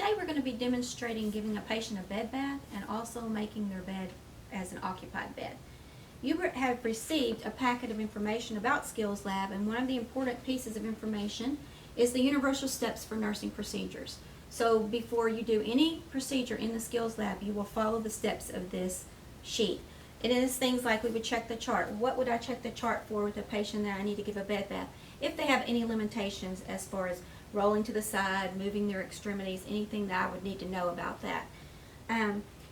today we're going to be demonstrating giving a patient a bed bath and also making their bed as an occupied bed. You have received a packet of information about Skills Lab, and one of the important pieces of information is the universal steps for nursing procedures. So before you do any procedure in the Skills Lab, you will follow the steps of this sheet. It is things like we would check the chart. What would I check the chart for with a patient that I need to give a bed bath? If they have any limitations as far as rolling to the side, moving their extremities, anything that I would need to know about that.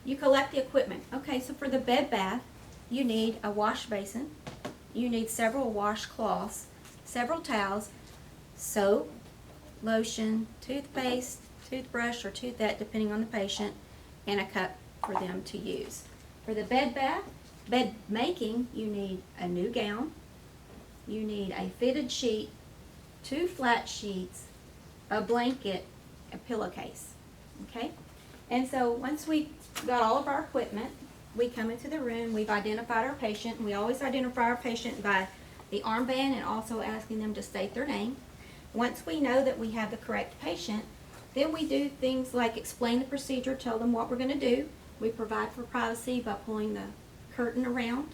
You collect the equipment. Okay, so for the bed bath, you need a wash basin, you need several washcloths, several towels, soap, lotion, toothpaste, toothbrush, or toothette depending on the patient, and a cup for them to use. For the bed bath, bed making, you need a new gown, you need a fitted sheet, 2 flat sheets, a blanket, a pillowcase. Okay? And so once we got all of our equipment, we come into the room, we've identified our patient, and we always identify our patient by the armband and also asking them to state their name. Once we know that we have the correct patient, then we do things like explain the procedure, tell them what we're going to do. We provide for privacy by pulling the curtain around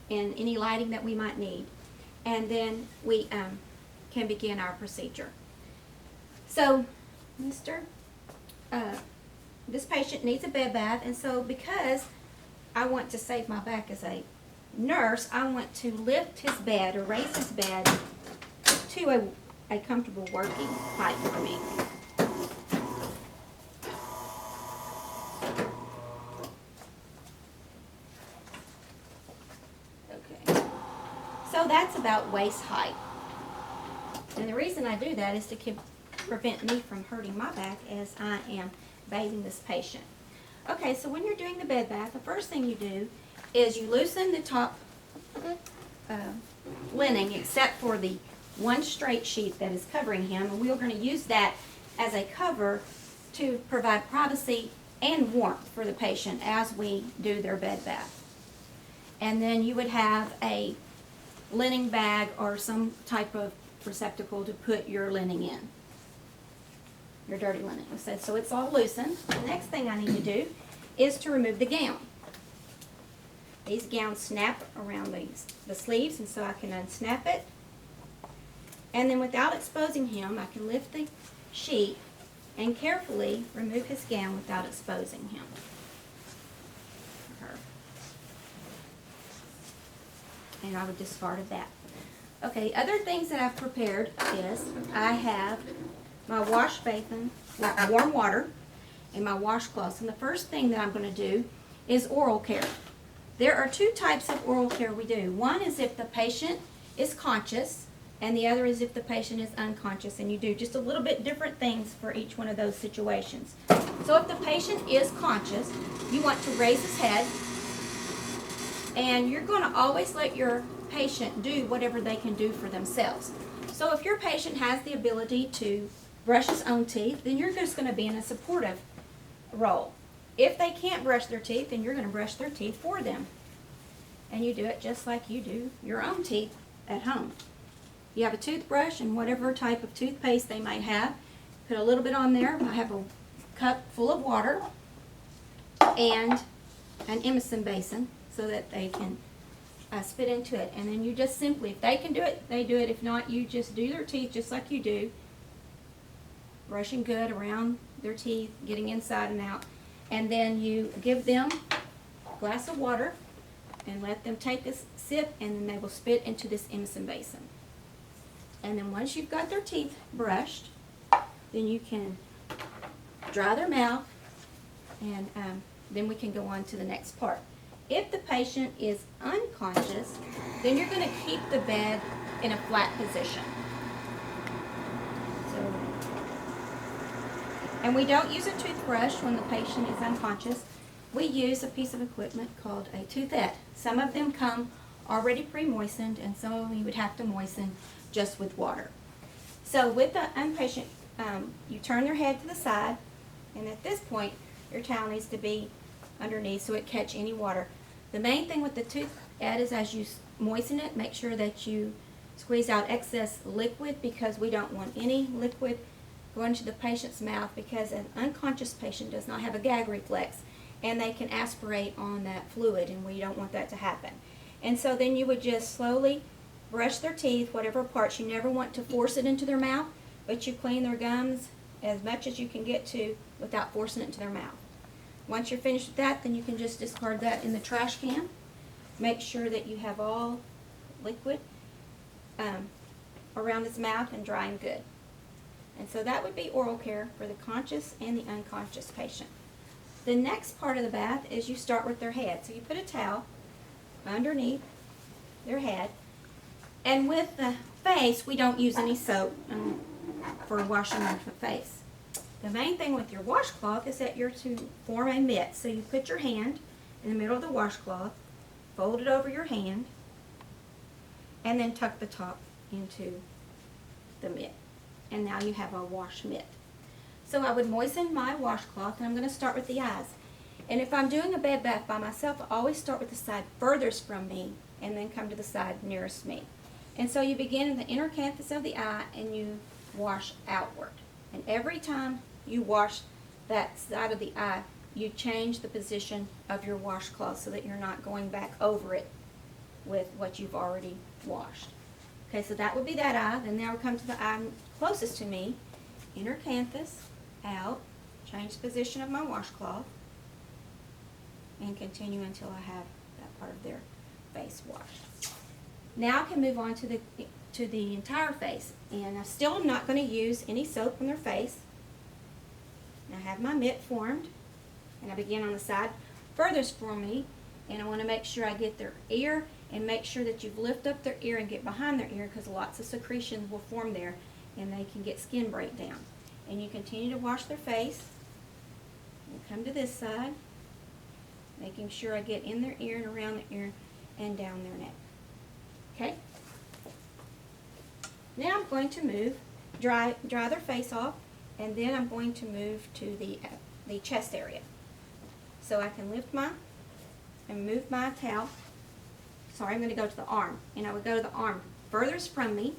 and any lighting that we might need. And then we can begin our procedure. So, this patient needs a bed bath, and so because I want to save my back as a nurse, I want to lift his bed or raise his bed to a comfortable working height for me. Okay, so that's about waist height. And the reason I do that is to prevent me from hurting my back as I am bathing this patient. Okay, so when you're doing the bed bath, the first thing you do is you loosen the top lining except for the one straight sheet that is covering him, and we're going to use that as a cover to provide privacy and warmth for the patient as we do their bed bath. And then you would have a linen bag or some type of receptacle to put your linen in, your dirty linen. So it's all loosened. The next thing I need to do is to remove the gown. These gowns snap around the sleeves, and so I can unsnap it. And then without exposing him, I can lift the sheet and carefully remove his gown without exposing him. And I would discard of that. Okay, other things that I've prepared is I have my wash basin with warm water and my washcloths. And the first thing that I'm going to do is oral care. There are 2 types of oral care we do. One is if the patient is conscious, and the other is if the patient is unconscious, and you do just a little bit different things for each one of those situations. So if the patient is conscious, you want to raise his head, and you're going to always let your patient do whatever they can do for themselves. So if your patient has the ability to brush his own teeth, then you're just going to be in a supportive role. If they can't brush their teeth, then you're going to brush their teeth for them. And you do it just like you do your own teeth at home. You have a toothbrush and whatever type of toothpaste they might have. Put a little bit on there. I have a cup full of water and an Emerson basin so that they can spit into it. And then you just simply, if they can do it, they do it. If not, you just do their teeth just like you do. Brushing good around their teeth, getting inside and out. And then you give them a glass of water and let them take a sip, and then they will spit into this Emerson basin. And then once you've got their teeth brushed, then you can dry their mouth, and then we can go on to the next part. If the patient is unconscious, then you're going to keep the bed in a flat position. And we don't use a toothbrush when the patient is unconscious. We use a piece of equipment called a toothette. Some of them come already pre-moistened, and some of them you would have to moisten just with water. So with the inpatient, you turn their head to the side, and at this point, your towel needs to be underneath so it catch any water. The main thing with the toothette is as you moisten it, make sure that you squeeze out excess liquid, because we don't want any liquid going into the patient's mouth, because an unconscious patient does not have a gag reflex, and they can aspirate on that fluid, and we don't want that to happen. And so then you would just slowly brush their teeth, whatever parts. You never want to force it into their mouth, but you clean their gums as much as you can get to without forcing it into their mouth. Once you're finished with that, then you can just discard that in the trash can. Make sure that you have all liquid around his mouth and dry and good. And so that would be oral care for the conscious and the unconscious patient. The next part of the bath is you start with their head. So you put a towel underneath their head. And with the face, we don't use any soap for washing the face. The main thing with your washcloth is that you're to form a mitt. So you put your hand in the middle of the washcloth, fold it over your hand, and then tuck the top into the mitt. And now you have a wash mitt. So I would moisten my washcloth, and I'm going to start with the eyes. And if I'm doing a bed bath by myself, I always start with the side furthest from me and then come to the side nearest me. And so you begin in the inner canthus of the eye and you wash outward. And every time you wash that side of the eye, you change the position of your washcloth so that you're not going back over it with what you've already washed. Okay, so that would be that eye. Then now we come to the eye closest to me. Inner canthus, out, change the position of my washcloth, and continue until I have that part of their face washed. Now I can move on to the entire face, and I still am not going to use any soap on their face. I have my mitt formed, and I begin on the side furthest from me, and I want to make sure I get their ear, and make sure that you lift up their ear and get behind their ear, because lots of secretions will form there and they can get skin breakdown. And you continue to wash their face and come to this side, making sure I get in their ear and around their ear and down their neck. Okay? Now I'm going to dry their face off, and then I'm going to move to the chest area. So I can move my towel. Sorry, I'm going to go to the arm, and I would go to the arm furthest from me.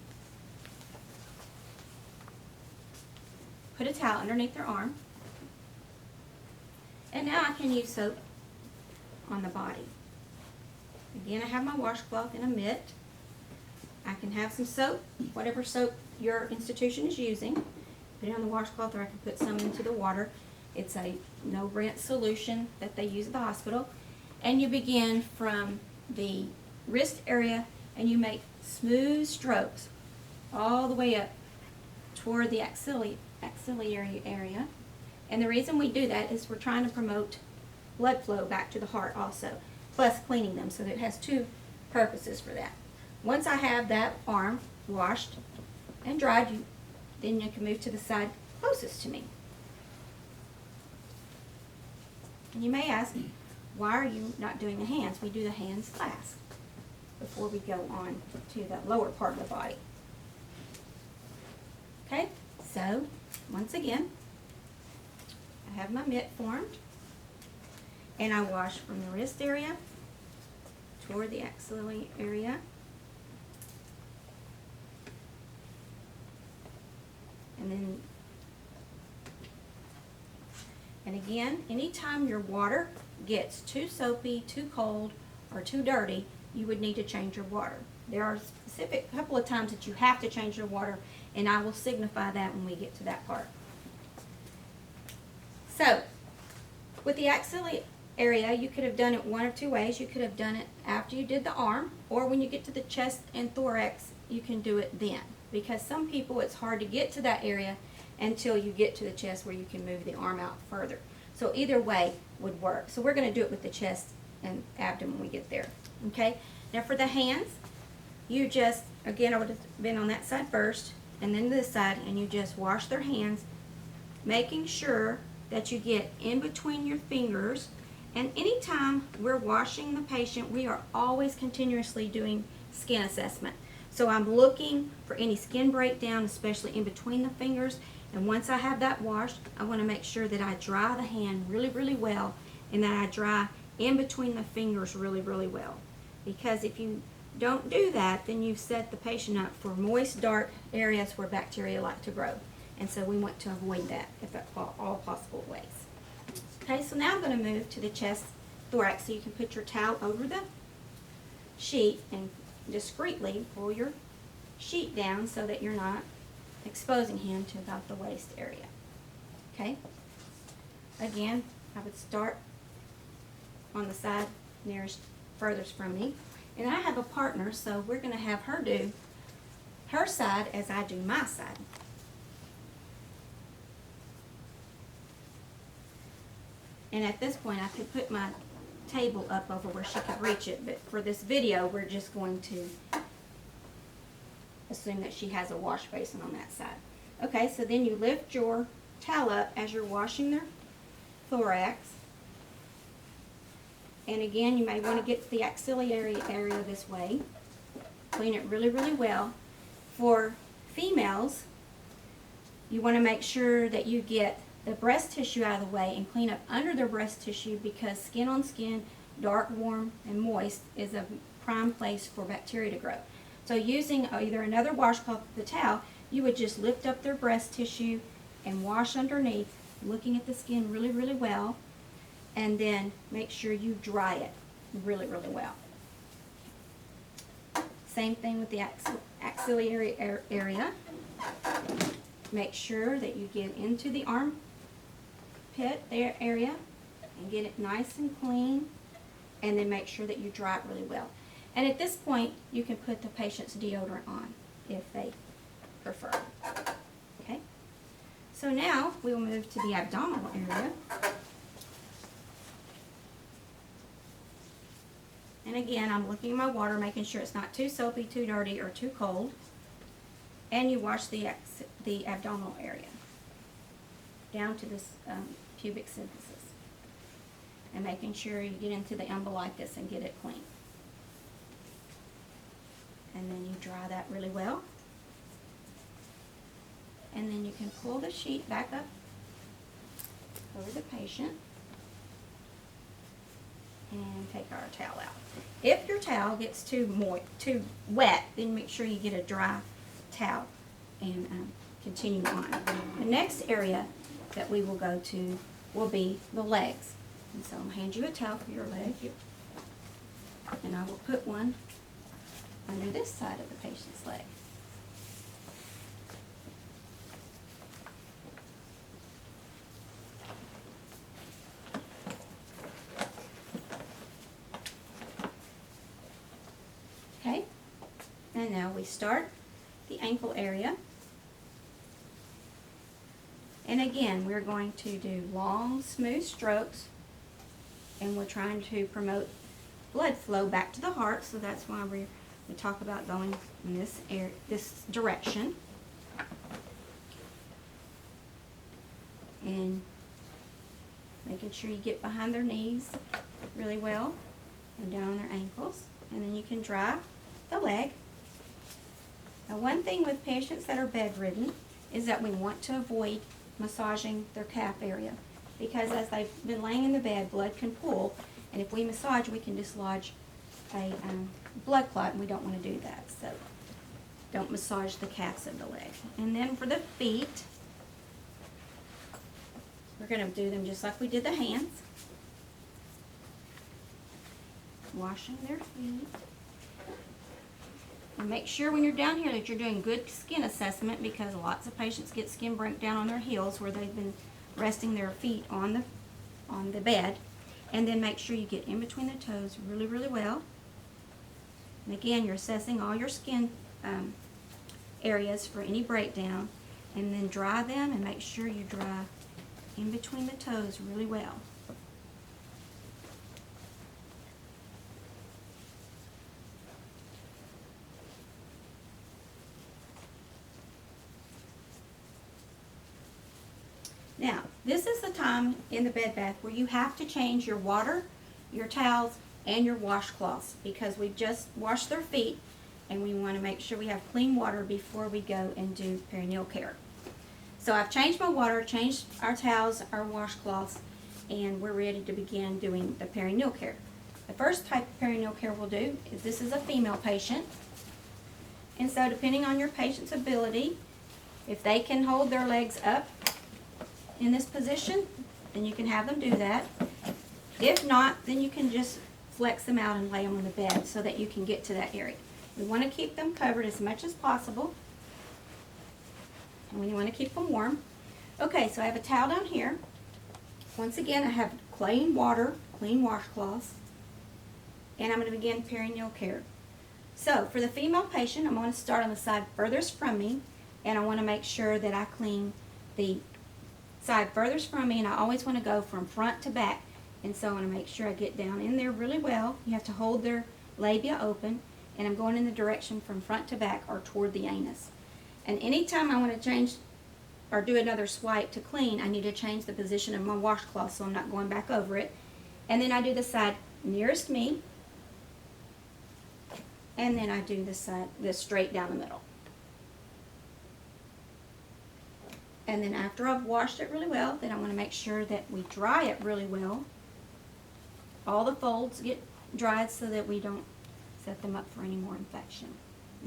Put a towel underneath their arm. And now I can use soap on the body. Again, I have my washcloth in a mitt. I can have some soap, whatever soap your institution is using. Put it on the washcloth, or I can put some into the water. It's a no-rinse solution that they use at the hospital. And you begin from the wrist area, and you make smooth strokes all the way up toward the axillary area. And the reason we do that is we're trying to promote blood flow back to the heart also, plus cleaning them. So it has two purposes for that. Once I have that arm washed and dried, then you can move to the side closest to me. And you may ask, why are you not doing the hands? We do the hands last before we go on to the lower part of the body. Okay, so once again, I have my mitt formed, and I wash from the wrist area toward the axillary area. And again, anytime your water gets too soapy, too cold, or too dirty, you would need to change your water. There are specific couple of times that you have to change your water, and I will signify that when we get to that part. So, with the axillary area, you could have done it one of two ways. You could have done it after you did the arm, or when you get to the chest and thorax, you can do it then. Because some people, it's hard to get to that area until you get to the chest where you can move the arm out further. So either way would work. So we're going to do it with the chest and abdomen when we get there. Okay? Now for the hands, you just, again, I would have been on that side first, and then this side, and you just wash their hands, making sure that you get in between your fingers. And anytime we're washing the patient, we are always continuously doing skin assessment. So I'm looking for any skin breakdown, especially in between the fingers. And once I have that washed, I want to make sure that I dry the hand really, really well, and that I dry in between the fingers really, really well. Because if you don't do that, then you've set the patient up for moist, dark areas where bacteria like to grow. And so we want to avoid that if at all possible ways. Okay, so now I'm going to move to the chest thorax, so you can put your towel over the sheet and discreetly pull your sheet down so that you're not exposing him to about the waist area. Okay? Again, I would start on the side nearest furthest from me. And I have a partner, so we're going to have her do her side as I do my side. And at this point, I could put my table up over where she could reach it, but for this video, we're just going to assume that she has a wash basin on that side. Okay, so then you lift your towel up as you're washing their thorax. And again, you may want to get to the axillary area this way. Clean it really, really well. For females, you want to make sure that you get the breast tissue out of the way and clean up under their breast tissue, because skin on skin, dark, warm, and moist is a prime place for bacteria to grow. So using either another washcloth or the towel, you would just lift up their breast tissue and wash underneath, looking at the skin really, really well, and then make sure you dry it really, really well. Same thing with the axillary area. Make sure that you get into the armpit there area and get it nice and clean, and then make sure that you dry it really well. And at this point, you can put the patient's deodorant on if they prefer. Okay? So now we'll move to the abdominal area. And again, I'm looking at my water, making sure it's not too soapy, too dirty, or too cold. And you wash the abdominal area down to this pubic symphysis. And making sure you get into the umbilicus and get it clean. And then you dry that really well. And then you can pull the sheet back up over the patient and take our towel out. If your towel gets too wet, then make sure you get a dry towel and continue on. The next area that we will go to will be the legs. And so I'll hand you a towel for your leg. And I will put one under this side of the patient's leg. Okay, and now we start the ankle area. And again, we're going to do long, smooth strokes, and we're trying to promote blood flow back to the heart, so that's why we talk about going in this direction. And making sure you get behind their knees really well and down on their ankles. And then you can dry the leg. Now, one thing with patients that are bedridden is that we want to avoid massaging their calf area, because as they've been laying in the bed, blood can pool, and if we massage, we can dislodge a blood clot, and we don't want to do that. So don't massage the calves of the leg. And then for the feet, we're going to do them just like we did the hands. Washing their feet. And make sure when you're down here that you're doing good skin assessment, because lots of patients get skin breakdown on their heels where they've been resting their feet on the bed. And then make sure you get in between the toes really, really well. And again, you're assessing all your skin areas for any breakdown. And then dry them, and make sure you dry in between the toes really well. Now, this is the time in the bed bath where you have to change your water, your towels, and your washcloths, because we've just washed their feet and we want to make sure we have clean water before we go and do perineal care. So I've changed my water, changed our towels, our washcloths, and we're ready to begin doing the perineal care. The first type of perineal care we'll do is, this is a female patient. And so depending on your patient's ability, If they can hold their legs up in this position, then you can have them do that. If not, then you can just flex them out and lay them on the bed so that you can get to that area. We want to keep them covered as much as possible, and we want to keep them warm. Okay, so I have a towel down here. Once again, I have clean water, clean washcloths, and I'm going to begin perineal care. So for the female patient, I'm going to start on the side furthest from me, and I want to make sure that I clean the side furthest from me, and I always want to go from front to back. And so I want to make sure I get down in there really well. You have to hold their labia open, and I'm going in the direction from front to back or toward the anus. And anytime I want to change or do another swipe to clean, I need to change the position of my washcloth so I'm not going back over it. And then I do the side nearest me, and then I do this straight down the middle. And then after I've washed it really well, then I want to make sure that we dry it really well. All the folds get dried so that we don't set them up for any more infection.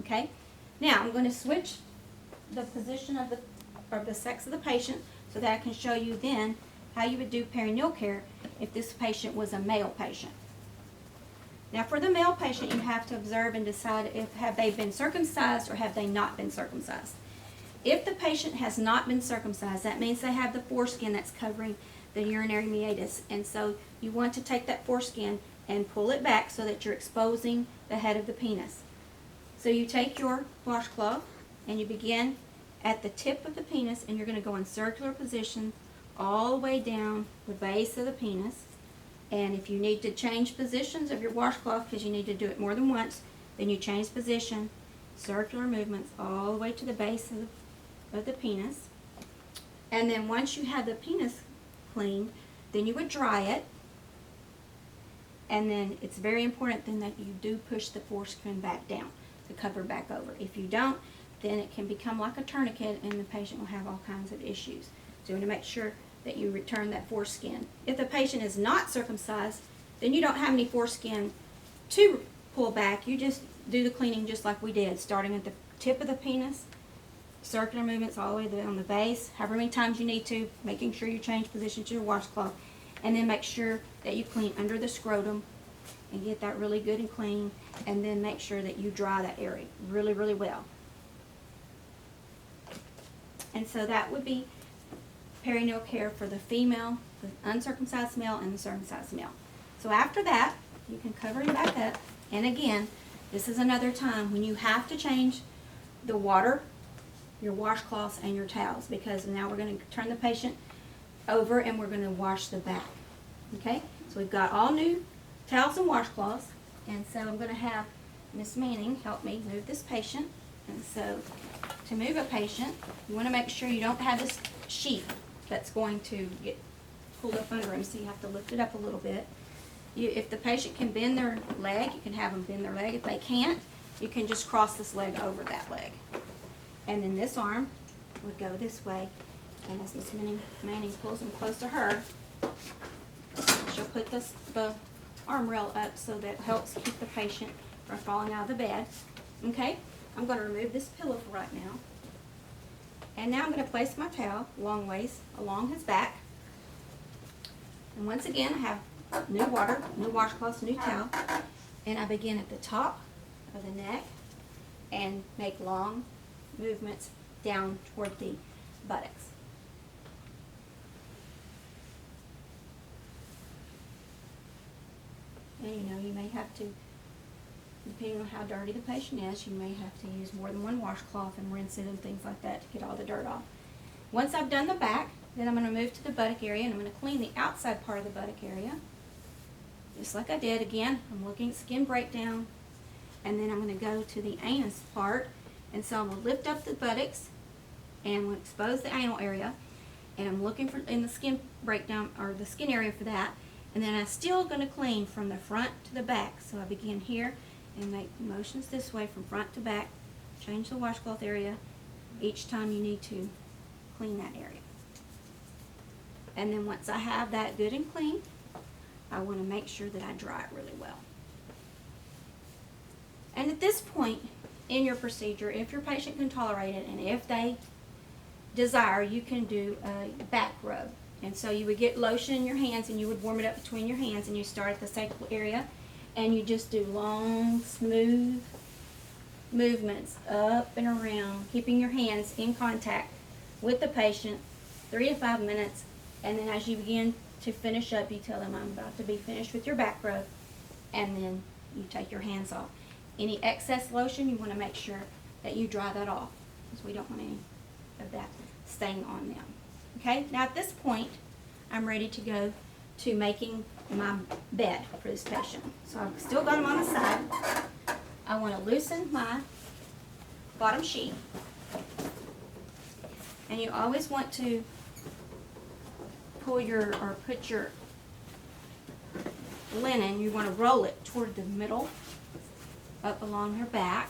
Okay? Now I'm going to switch the position of the sex of the patient so that I can show you then how you would do perineal care if this patient was a male patient. Now for the male patient, you have to observe and decide if have they been circumcised or have they not been circumcised. If the patient has not been circumcised, that means they have the foreskin that's covering the urinary meatus, and so you want to take that foreskin and pull it back so that you're exposing the head of the penis. So you take your washcloth and you begin at the tip of the penis, and you're going to go in circular position all the way down the base of the penis. And if you need to change positions of your washcloth because you need to do it more than once, then you change position, circular movements all the way to the base of the penis. And then once you have the penis cleaned, then you would dry it. And then it's very important then that you do push the foreskin back down to cover back over. If you don't, then it can become like a tourniquet and the patient will have all kinds of issues. So you want to make sure that you return that foreskin. If the patient is not circumcised, then you don't have any foreskin to pull back. You just do the cleaning just like we did, starting at the tip of the penis, circular movements all the way down the base, however many times you need to, making sure you change position to your washcloth, and then make sure that you clean under the scrotum and get that really good and clean, and then make sure that you dry that area really, really well. And so that would be perineal care for the female, the uncircumcised male, and the circumcised male. So after that, you can cover him back up. And again, this is another time when you have to change the water, your washcloths, and your towels, because now we're going to turn the patient over and we're going to wash the back. Okay? So we've got all new towels and washcloths. And so I'm going to have Miss Manning help me move this patient. And so to move a patient, you want to make sure you don't have this sheet that's going to get pulled up under him, so you have to lift it up a little bit. If the patient can bend their leg, you can have them bend their leg. If they can't, you can just cross this leg over that leg. And then this arm would go this way, and as Miss Manning pulls them close to her, she'll put the arm rail up so that helps keep the patient from falling out of the bed. Okay? I'm going to remove this pillow for right now. And now I'm going to place my towel long ways along his back. And once again, I have new water, new washcloths, new towel. And I begin at the top of the neck and make long movements down toward the buttocks. And you know, you may have to, depending on how dirty the patient is, you may have to use more than one washcloth and rinse it and things like that to get all the dirt off. Once I've done the back, then I'm going to move to the buttock area, and I'm going to clean the outside part of the buttock area. Just like I did. Again, I'm looking at skin breakdown, and then I'm going to go to the anus part. And so I'm going to lift up the buttocks and I'm going to expose the anal area, and I'm looking for in the skin breakdown or the skin area for that. And then I'm still going to clean from the front to the back. So I begin here and make motions this way from front to back. Change the washcloth area each time you need to clean that area. And then once I have that good and clean, I want to make sure that I dry it really well. And at this point in your procedure, if your patient can tolerate it and if they desire, you can do a back rub. And so you would get lotion in your hands and you would warm it up between your hands, and you start at the sacral area and you just do long, smooth movements up and around, keeping your hands in contact with the patient, 3 to 5 minutes. And then as you begin to finish up, you tell them, I'm about to be finished with your back rub, and then you take your hands off. Any excess lotion, you want to make sure that you dry that off, because we don't want any of that staying on them. Okay, now at this point, I'm ready to go to making my bed for this patient. So I've still got them on the side. I want to loosen my bottom sheet. And you always want to pull your, or put your linen, you want to roll it toward the middle, up along her back.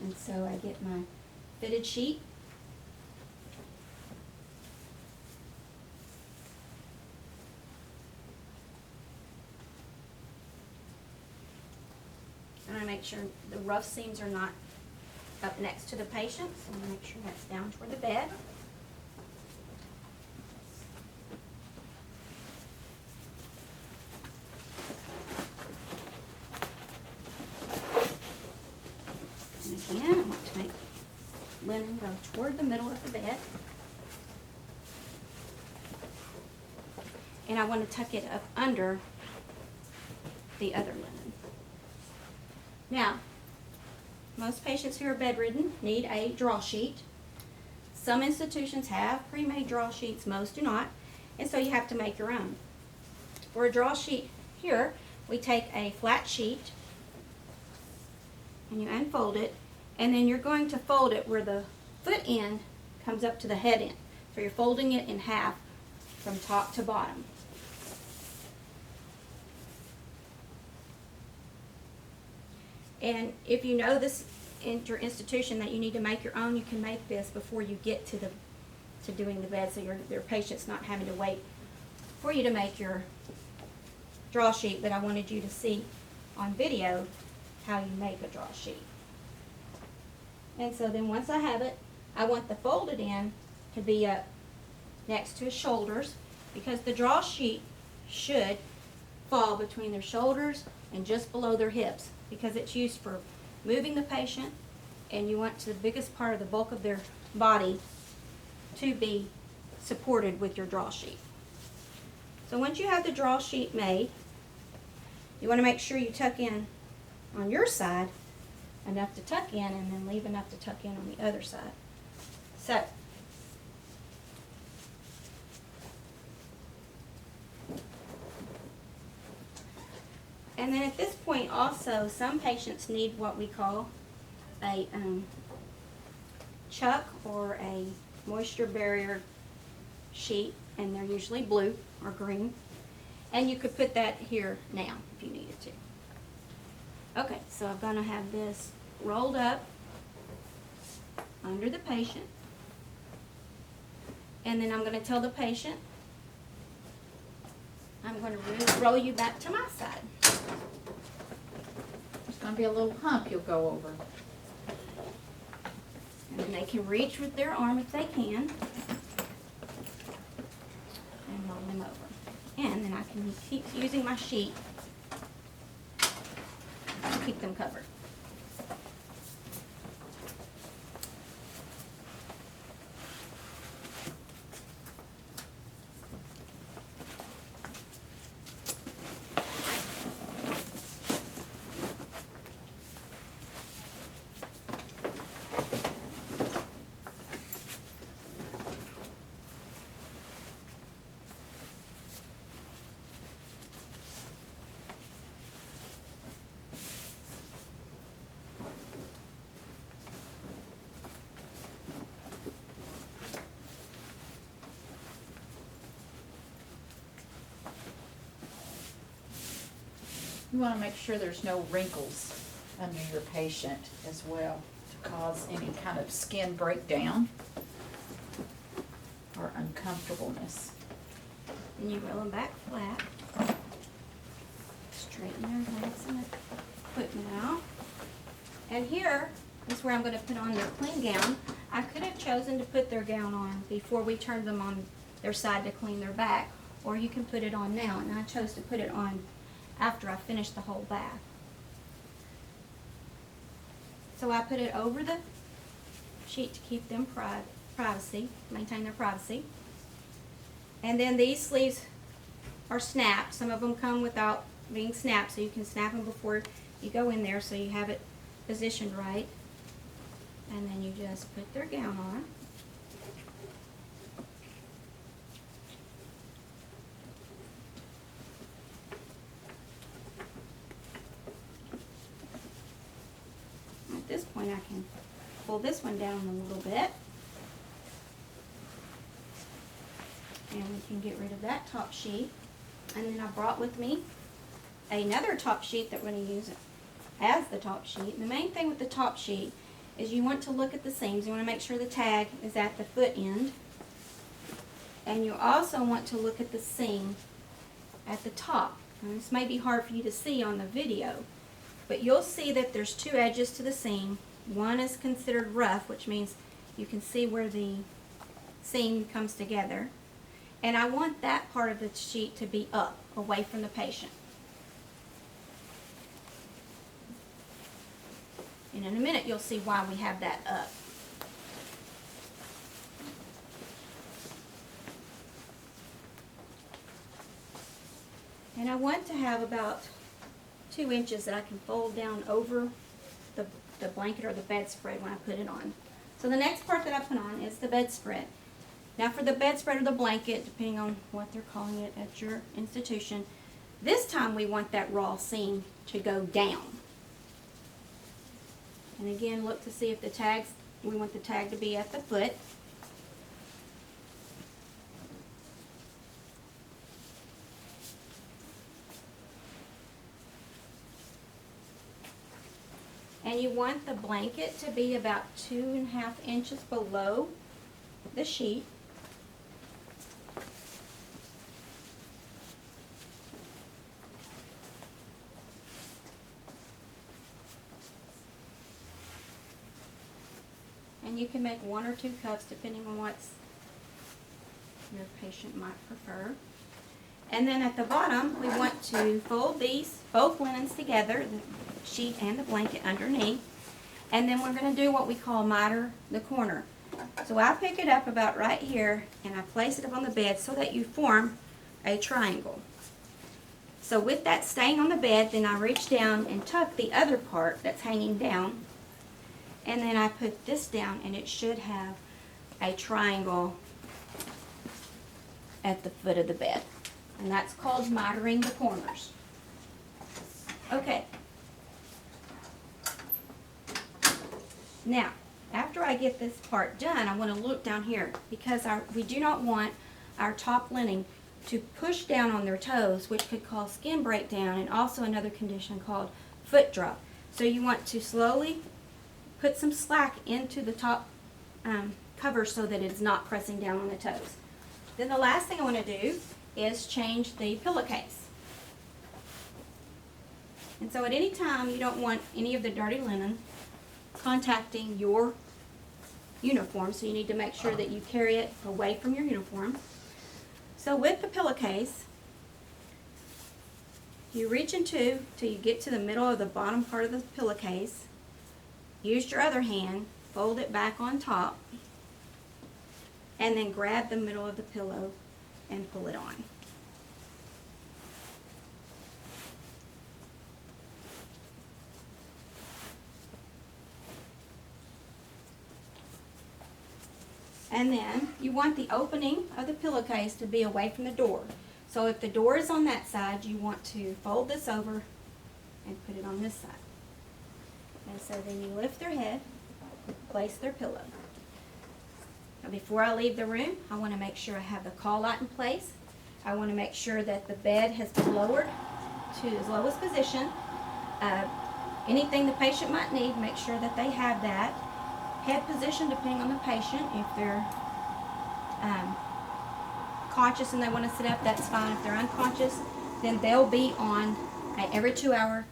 And so I get my fitted sheet. I want to make sure the rough seams are not up next to the patient, so I'm going to make sure that's down toward the bed. And again, I want to make linen go toward the middle of the bed. And I want to tuck it up under the other linen. Now, most patients who are bedridden need a draw sheet. Some institutions have pre-made draw sheets, most do not, and so you have to make your own. For a draw sheet here, we take a flat sheet and you unfold it, and then you're going to fold it where the foot end comes up to the head end. So you're folding it in half from top to bottom. And if you know this your institution that you need to make your own, you can make this before you get to doing the bed, so your patient's not having to wait for you to make your draw sheet. But I wanted you to see on video how you make a draw sheet. And so then once I have it, I want the folded end to be up next to his shoulders, because the draw sheet should fall between their shoulders and just below their hips, because it's used for moving the patient, and you want the biggest part of the bulk of their body to be supported with your draw sheet. So once you have the draw sheet made, you want to make sure you tuck in on your side enough to tuck in, and then leave enough to tuck in on the other side. So and then at this point also, some patients need what we call a chuck or a moisture barrier sheet, and they're usually blue or green. And you could put that here now if you needed to. Okay, so I'm going to have this rolled up under the patient. And then I'm going to tell the patient, I'm going to roll you back to my side. There's going to be a little hump you'll go over. And they can reach with their arm if they can, and roll them over. And then I can keep using my sheet to keep them covered. You want to make sure there's no wrinkles under your patient as well to cause any kind of skin breakdown or uncomfortableness. And you roll them back flat. Straighten their legs and equipment out. And here is where I'm going to put on their clean gown. I could have chosen to put their gown on before we turned them on their side to clean their back, or you can put it on now, and I chose to put it on after I finished the whole bath. So I put it over the sheet to keep them privacy, maintain their privacy. And then these sleeves are snapped. Some of them come without being snapped, so you can snap them before you go in there so you have it positioned right. And then you just put their gown on. At this point I can pull this one down a little bit. And we can get rid of that top sheet. And then I brought with me another top sheet that we're going to use as the top sheet. And the main thing with the top sheet is you want to look at the seams. You want to make sure the tag is at the foot end. And you also want to look at the seam at the top. And this may be hard for you to see on the video, but you'll see that there's two edges to the seam. One is considered rough, which means you can see where the seam comes together. And I want that part of the sheet to be up, away from the patient. And in a minute you'll see why we have that up. And I want to have about 2 inches that I can fold down over the blanket or the bedspread when I put it on. So the next part that I put on is the bedspread. Now for the bedspread or the blanket, depending on what they're calling it at your institution, this time we want that raw seam to go down. And again, look to see if the tags, we want the tag to be at the foot. And you want the blanket to be about 2.5 inches below the sheet. And you can make 1 or 2 cups depending on what your patient might prefer. And then at the bottom, we want to fold these, both linens together, the sheet and the blanket underneath. And then we're going to do what we call miter the corner. So I pick it up about right here and I place it up on the bed so that you form a triangle. So with that staying on the bed, then I reach down and tuck the other part that's hanging down. And then I put this down and it should have a triangle at the foot of the bed. And that's called mitering the corners. Okay. Now, after I get this part done, I want to look down here because we do not want our top linen to push down on their toes, which could cause skin breakdown and also another condition called foot drop. So you want to slowly put some slack into the top cover so that it's not pressing down on the toes. Then the last thing I want to do is change the pillowcase. And so at any time you don't want any of the dirty linen contacting your uniform, so you need to make sure that you carry it away from your uniform. So with the pillowcase, you reach into till you get to the middle of the bottom part of the pillowcase. Use your other hand, fold it back on top, and then grab the middle of the pillow and pull it on. And then you want the opening of the pillowcase to be away from the door. So if the door is on that side, you want to fold this over and put it on this side. And so then you lift their head, place their pillow. Now before I leave the room, I want to make sure I have the call light in place. I want to make sure that the bed has been lowered to its lowest position. Anything the patient might need, make sure that they have that. Head position depending on the patient. If they're conscious and they want to sit up, that's fine. If they're unconscious, then they'll be on a every 2-hour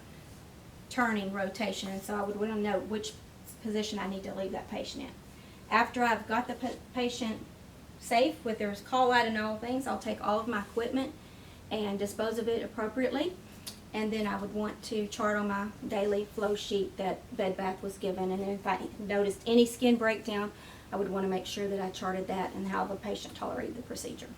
turning rotation, and so I would want to know which position I need to leave that patient in. After I've got the patient safe with their call light and all things, I'll take all of my equipment and dispose of it appropriately. And then I would want to chart on my daily flow sheet that Bed Bath was given. And then if I noticed any skin breakdown, I would want to make sure that I charted that and how the patient tolerated the procedure.